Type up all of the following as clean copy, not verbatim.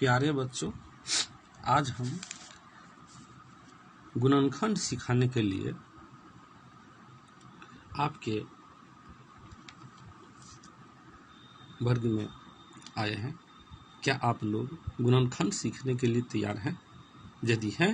प्यारे बच्चों, आज हम गुणनखंड सिखाने के लिए आपके वर्ग में आए हैं। क्या आप लोग गुणनखंड सीखने के लिए तैयार हैं? यदि हैं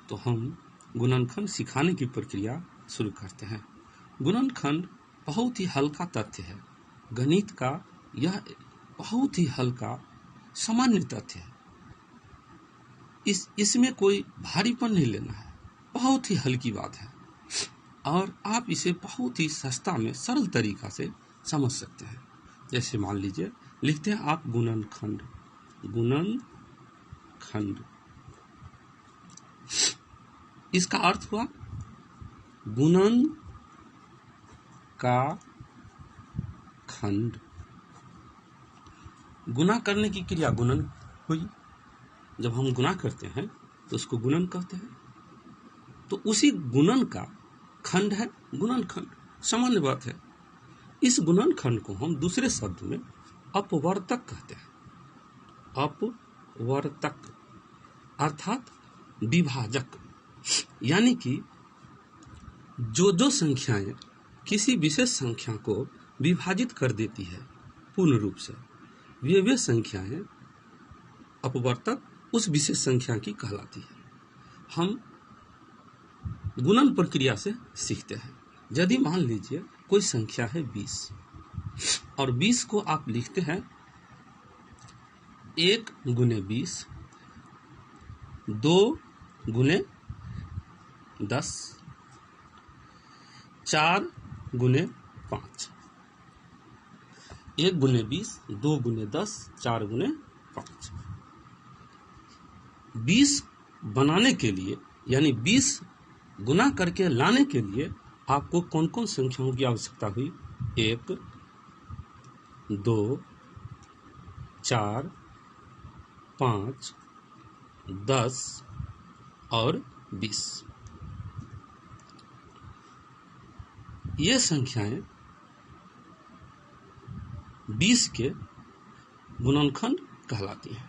तो हम गुणनखंड सिखाने की प्रक्रिया शुरू करते हैं। गुणनखंड बहुत ही हल्का तथ्य है। गणित का यह बहुत ही हल्का सामान्य तथ्य है। इसमें कोई भारीपन नहीं लेना है, बहुत ही हल्की बात है और आप इसे बहुत ही सस्ता में सरल तरीका से समझ सकते हैं। जैसे मान लीजिए लिखते हैं आप गुणनखंड, गुणनखंड इसका अर्थ हुआ गुणन का खंड। गुणा करने की क्रिया गुणन हुई। जब हम गुणा करते हैं तो उसको गुणन कहते हैं। तो उसी गुणन का खंड है गुणनखंड। सामान्य बात है। इस गुणनखंड को हम दूसरे शब्द में अपवर्तक कहते हैं। अपवर्तक अर्थात विभाजक, यानी कि जो संख्याएं किसी विशेष संख्या को विभाजित कर देती है पूर्ण रूप से, वे संख्याएं अपवर्तक उस विशेष संख्या की कहलाती है। हम गुणन प्रक्रिया से सीखते हैं। यदि मान लीजिए कोई संख्या है 20 और 20 को आप लिखते हैं 1 गुने 20, 2 गुने 10, 4 गुने 5। 1 गुने 20, 2 गुने 10, 4 गुने 5। 20 बनाने के लिए यानी 20 गुना करके लाने के लिए आपको कौन कौन संख्याओं की आवश्यकता हुई? 1, 2, 4, 5, 10 और 20। ये संख्याएं 20 के गुणनखंड कहलाती हैं।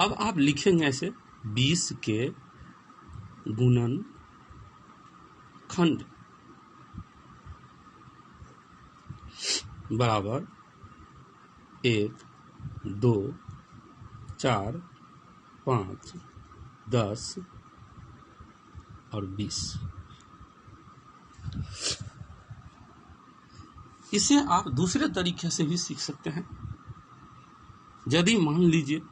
अब आप लिखेंगे ऐसे 20 के गुणनखंड बराबर 1, 2, 4, 5, 10 और 20। इसे आप दूसरे तरीके से भी सीख सकते हैं। यदि मान लीजिए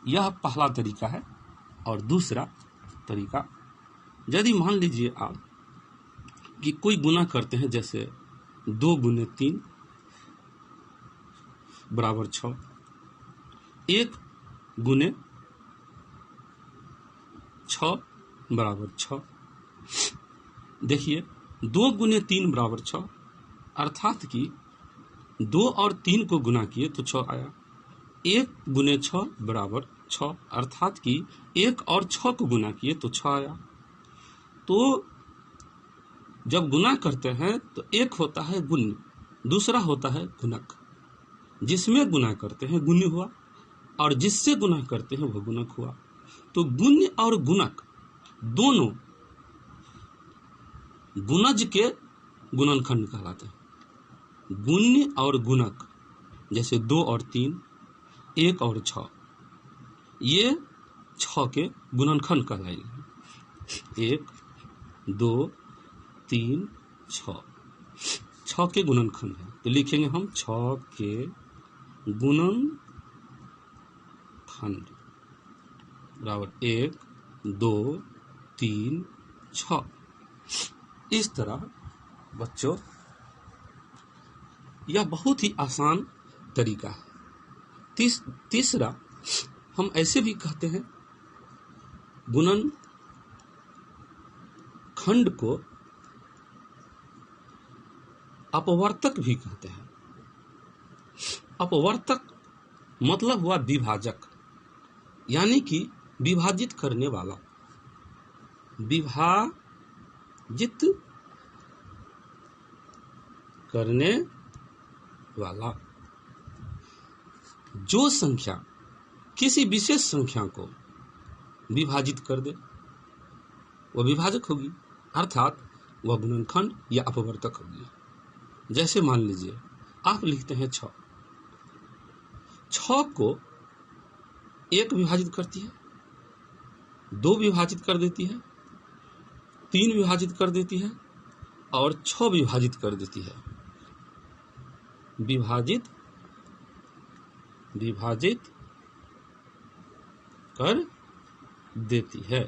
यह पहला तरीका है और दूसरा तरीका, यदि मान लीजिए आप कि कोई गुना करते हैं, जैसे 2 गुने 3 बराबर 6, 1 गुने 6 बराबर 6। देखिए 2 गुने 3 बराबर 6, अर्थात कि 2 और 3 को गुना किए तो 6 आया। 1 गुने 6 बराबर 6, अर्थात कि 1 और 6 को गुना किए तो 6 आया। तो जब गुना करते हैं तो एक होता है गुण्य, दूसरा होता है गुणक। जिसमें गुना करते हैं गुण्य हुआ और जिससे गुना करते हैं वह गुणक हुआ। तो गुण्य और गुणक दोनों गुणज के गुणनखंड कहलाते हैं। गुण्य और गुणक जैसे 2 और 3, 1 और 6, ये 6 के गुणनखंड कहलाएंगे। 1, 2, 3, 6 के गुणनखंड है। तो लिखेंगे हम 6 के गुणनखंड बराबर 1, 2, 3, 6। इस तरह बच्चों यह बहुत ही आसान तरीका है। तीसरा हम ऐसे भी कहते हैं, गुणन खंड को अपवर्तक भी कहते हैं। अपवर्तक मतलब हुआ विभाजक, यानी कि विभाजित करने वाला, विभाजित करने वाला। जो संख्या किसी विशेष संख्या को विभाजित कर दे वह विभाजक होगी, अर्थात वह गुणनखंड या अपवर्तक होगी। जैसे मान लीजिए आप लिखते हैं 6, 6 को 1 विभाजित करती है, 2 विभाजित कर देती है, 3 विभाजित कर देती है और 6 विभाजित कर देती है। विभाजित कर देती है।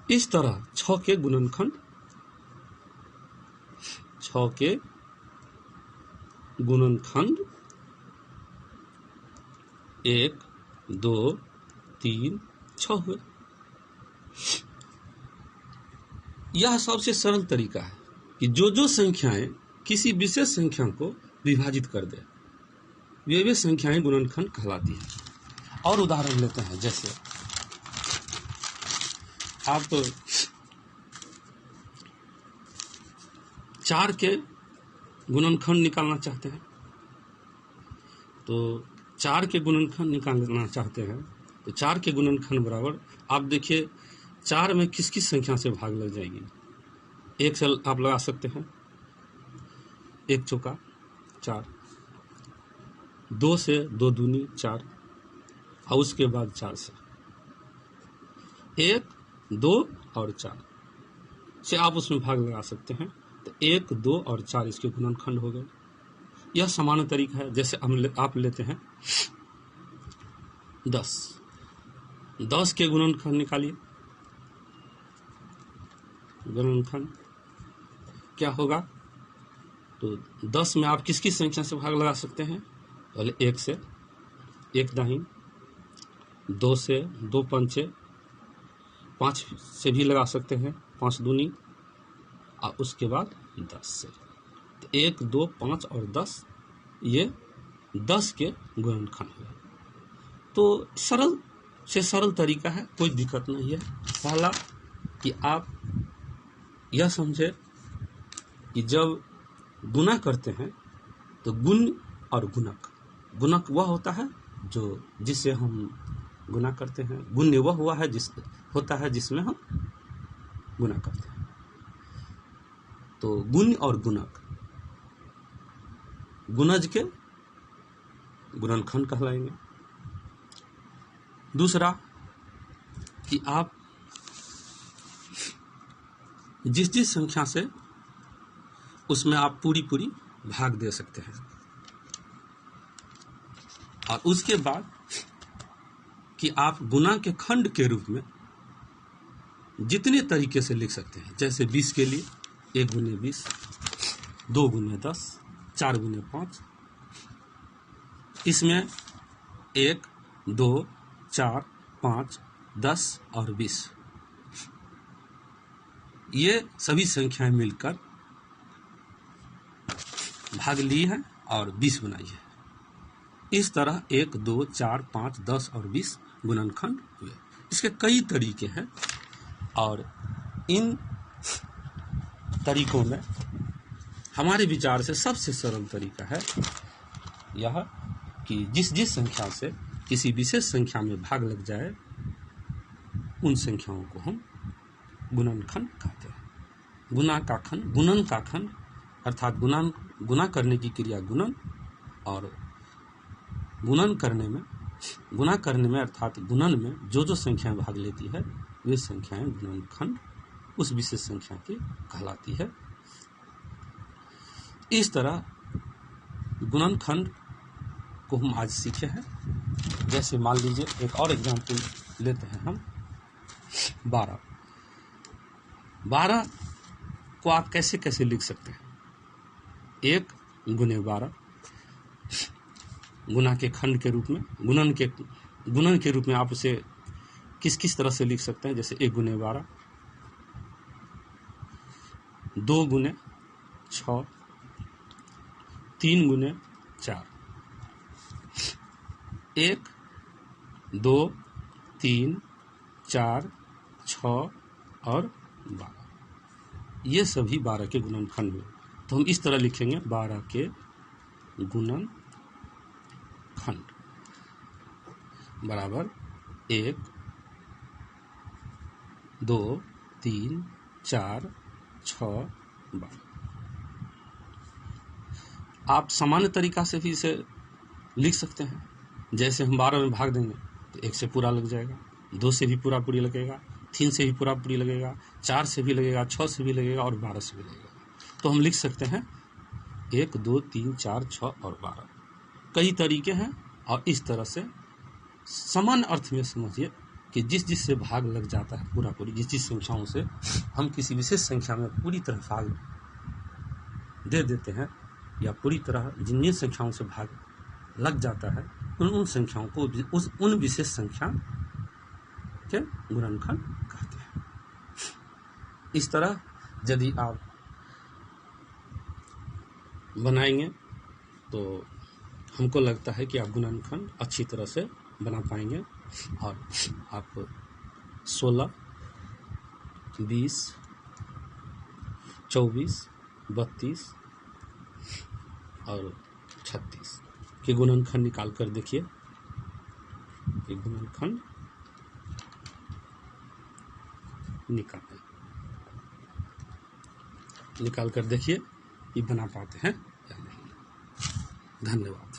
इस तरह 6 के गुणनखंड 1, 2, 3, 6 हुए। यह सबसे सरल तरीका है कि जो संख्याएं किसी विशेष संख्या को विभाजित कर दे वे संख्याएं गुणनखंड कहलाती हैं। और उदाहरण लेते हैं, जैसे आप 4 के गुणनखंड निकालना चाहते हैं, तो 4 के गुणनखंड निकालना चाहते हैं तो 4 के गुणनखंड बराबर, आप देखिए 4 में किस किस संख्या से भाग लग जाएगी। 1 से आप लगा सकते हैं, 1 चौका 4, 2 से 2 दूनी 4 और उसके बाद 4 से 1, 2 और 4 से आप उसमें भाग लगा सकते हैं। तो 1, 2 और 4 इसके गुणनखंड हो गए। यह सामान्य तरीका है। जैसे आप लेते हैं 10 के गुणनखंड निकालिए। गुणनखंड क्या होगा? तो 10 में आप किस किस संख्या से भाग लगा सकते हैं? पहले 1 से, 1 दाहिन, 2 से, 2 पंचे, 5 से भी लगा सकते हैं, 5 दूनी, और उसके बाद 10 से। तो 1, 2, 5 और 10 ये 10 के गुणनखंड हुए। तो सरल से सरल तरीका है, कोई दिक्कत नहीं है। पहला कि आप यह समझे कि जब गुना करते हैं तो गुण और गुणक, गुणक वह होता है जिससे हम गुना करते हैं, गुण्य वह होता है जिसमें हम गुना करते हैं। तो गुण और गुणक गुणज के गुणनखंड कहलाएंगे। दूसरा कि आप जिस संख्या से उसमें आप पूरी भाग दे सकते हैं। और उसके बाद कि आप गुना के खंड के रूप में जितने तरीके से लिख सकते हैं। जैसे 20 के लिए 1 गुने 20, 2 गुने 10, 4 गुने 5। इसमें 1, 2, 4, 5, 10 और 20 ये सभी संख्याएं मिलकर भाग ली है और 20 बनाई है। इस तरह 1, 2, 4, 5, 10 और 20 गुणनखंड हुए। इसके कई तरीके हैं और इन तरीकों में हमारे विचार से सबसे सरल तरीका है यह कि जिस संख्या से किसी विशेष संख्या में भाग लग जाए उन संख्याओं को हम गुणनखंड कहते हैं। गुना का खंड, गुणन का खंड अर्थात गुना करने की क्रिया गुणन, और गुना करने में अर्थात गुणन में जो संख्याएं भाग लेती है वे संख्याएं गुणनखंड उस विशेष संख्या की कहलाती है। इस तरह गुणनखंड को हम आज सीखे हैं। जैसे मान लीजिए एक और एग्जाम्पल लेते हैं हम 12 को आप कैसे कैसे लिख सकते हैं? 1 गुने 12 गुना के खंड के रूप में, गुणन के रूप में आप उसे किस तरह से लिख सकते हैं? जैसे 1 गुने 12, 2 गुने 6, 3 गुने 4, 1, 2, 3, 4, 6 और 12 ये सभी 12 के गुणनखंड हुए। तो हम इस तरह लिखेंगे 12 के गुणनखंड बराबर 1, 2, 3, 4, 6, 12। आप सामान्य तरीका से भी इसे लिख सकते हैं। जैसे हम 12 में भाग देंगे तो 1 से पूरा लग जाएगा, 2 से भी पूरा पूरी लगेगा, 3 से भी पूरा पूरी लगेगा, 4 से भी लगेगा, 6 से भी लगेगा और 12 से भी लगेगा। तो हम लिख सकते हैं 1, 2, 3, 4, 6 और 12। कई तरीके हैं और इस तरह से समान अर्थ में समझिए कि जिस जिस से भाग लग जाता है पूरा पूरी, जिस जिस संख्याओं से हम किसी विशेष संख्या में पूरी तरह भाग दे देते हैं या पूरी तरह जिन संख्याओं से भाग लग जाता है उन संख्याओं को उन विशेष संख्या के गुणनखंड कहते हैं। इस तरह यदि आप बनाएंगे तो हमको लगता है कि आप गुणनखंड अच्छी तरह से बना पाएंगे और आप 16, 20, 24, 32 और 36 के गुणनखंड निकाल कर देखिए। ये गुणनखंड निकाल कर देखिए ये बना पाते हैं या नहीं। धन्यवाद।